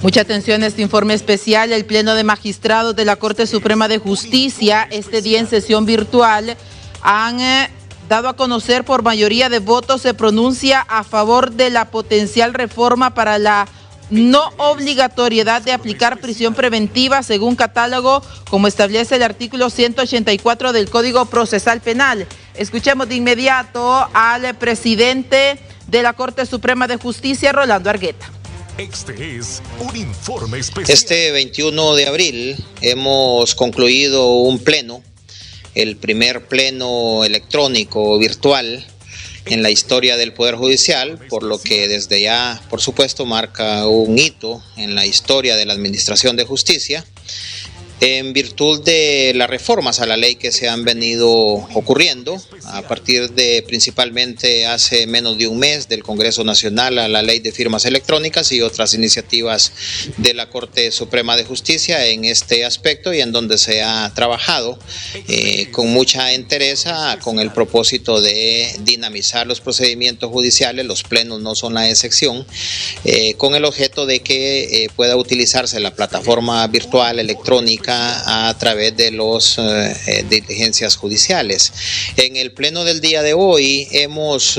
Mucha atención a este informe especial. El Pleno de Magistrados de la Corte Suprema de Justicia, este día en sesión virtual, han dado a conocer por mayoría de votos, se pronuncia a favor de la potencial reforma para la no obligatoriedad de aplicar prisión preventiva según catálogo, como establece el artículo 184 del Código Procesal Penal. Escuchemos de inmediato al presidente de la Corte Suprema de Justicia, Rolando Argueta. Este es un informe especial. Este 21 de abril hemos concluido un pleno, el primer pleno electrónico virtual en la historia del Poder Judicial, por lo que desde ya, por supuesto, marca un hito en la historia de la Administración de Justicia, en virtud de las reformas a la ley que se han venido ocurriendo, a partir de principalmente hace menos de un mes del Congreso Nacional a la ley de firmas electrónicas y otras iniciativas de la Corte Suprema de Justicia en este aspecto, y en donde se ha trabajado con mucha entereza con el propósito de dinamizar los procedimientos judiciales. Los plenos no son la excepción, con el objeto de que pueda utilizarse la plataforma virtual electrónica a través de las diligencias judiciales. En el pleno del día de hoy hemos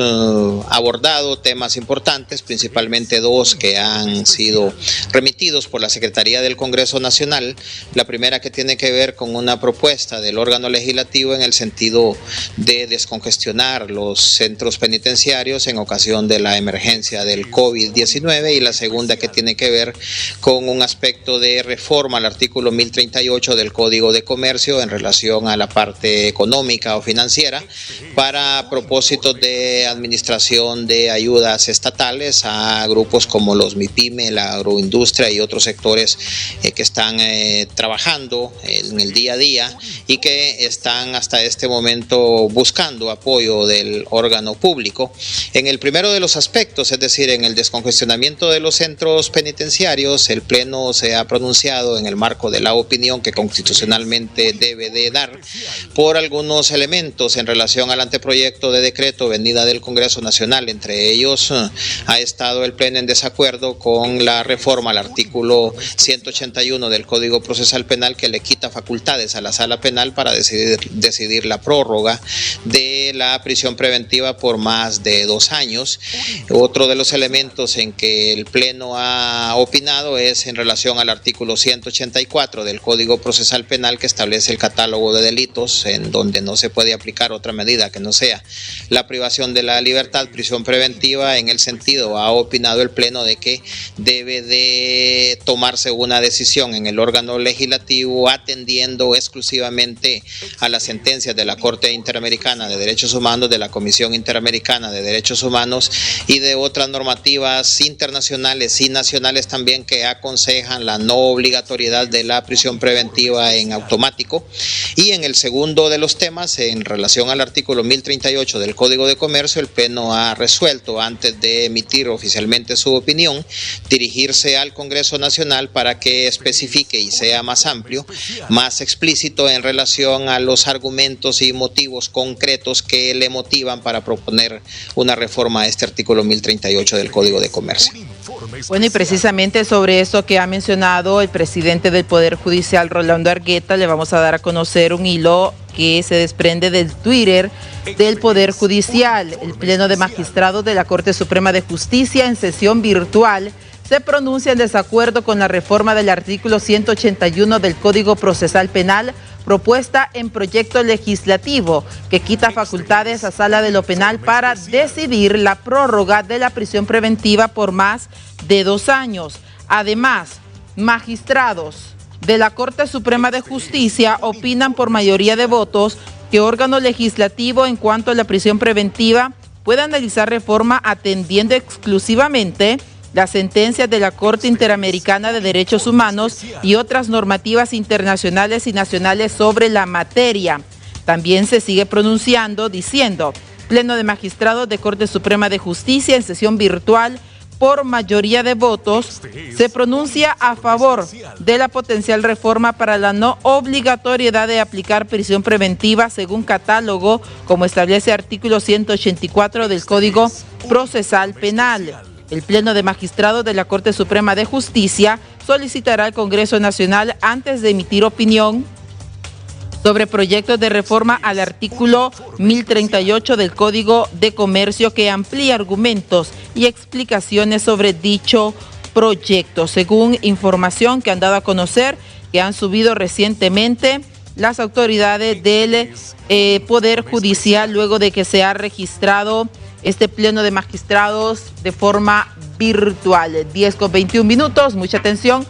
abordado temas importantes, principalmente dos que han sido remitidos por la Secretaría del Congreso Nacional. La primera, que tiene que ver con una propuesta del órgano legislativo en el sentido de descongestionar los centros penitenciarios en ocasión de la emergencia del COVID-19, y la segunda, que tiene que ver con un aspecto de reforma al artículo 1038 del Código de Comercio en relación a la parte económica o financiera para propósitos de administración de ayudas estatales a grupos como los MIPYME, la agroindustria y otros sectores que están trabajando en el día a día y que están hasta este momento buscando apoyo del órgano público. En el primero de los aspectos, es decir, en el descongestionamiento de los centros penitenciarios, el Pleno se ha pronunciado en el marco de la opinión que constitucionalmente debe de dar por algunos elementos en relación al anteproyecto de decreto venida del Congreso Nacional. Entre ellos ha estado el Pleno en desacuerdo con la reforma al artículo 181 del Código Procesal Penal, que le quita facultades a la Sala Penal para decidir la prórroga de la prisión preventiva por más de 2 años. Otro de los elementos en que el Pleno ha opinado es en relación al artículo 184 del Código Procesal Penal, que establece el catálogo de delitos en donde no se puede aplicar otra medida que no sea la privación de la libertad, prisión preventiva. En el sentido, ha opinado el Pleno de que debe de tomarse una decisión en el órgano legislativo atendiendo exclusivamente a las sentencias de la Corte Interamericana de Derechos Humanos, de la Comisión Interamericana de Derechos Humanos y de otras normativas internacionales y nacionales también que aconsejan la no obligatoriedad de la prisión preventiva en automático. Y en el segundo de los temas, en relación al artículo 1038 del Código de Comercio, el Pleno ha resuelto, antes de emitir oficialmente su opinión, dirigirse al Congreso Nacional para que especifique y sea más amplio, más explícito en relación a los argumentos y motivos concretos que le motivan para proponer una reforma a este artículo 1038 del Código de Comercio. Bueno, y precisamente sobre eso que ha mencionado el presidente del Poder Judicial, Rolando Argueta, le vamos a dar a conocer un hilo que se desprende del Twitter del Poder Judicial. El Pleno de Magistrados de la Corte Suprema de Justicia, en sesión virtual, se pronuncia en desacuerdo con la reforma del artículo 181 del Código Procesal Penal, propuesta en proyecto legislativo que quita facultades a Sala de lo Penal para decidir la prórroga de la prisión preventiva por más de 2 años. Además, magistrados de la Corte Suprema de Justicia opinan por mayoría de votos que órgano legislativo, en cuanto a la prisión preventiva, puede analizar reforma atendiendo exclusivamente las sentencias de la Corte Interamericana de Derechos Humanos y otras normativas internacionales y nacionales sobre la materia. También se sigue pronunciando diciendo: Pleno de Magistrados de Corte Suprema de Justicia, en sesión virtual, por mayoría de votos, se pronuncia a favor de la potencial reforma para la no obligatoriedad de aplicar prisión preventiva según catálogo, como establece artículo 184 del Código Procesal Penal. El Pleno de Magistrados de la Corte Suprema de Justicia solicitará al Congreso Nacional antes de emitir opinión sobre proyectos de reforma al artículo 1038 del Código de Comercio que amplía argumentos y explicaciones sobre dicho proyecto, según información que han dado a conocer, que han subido recientemente las autoridades del Poder Judicial luego de que se ha registrado este pleno de magistrados de forma virtual. 10:21, mucha atención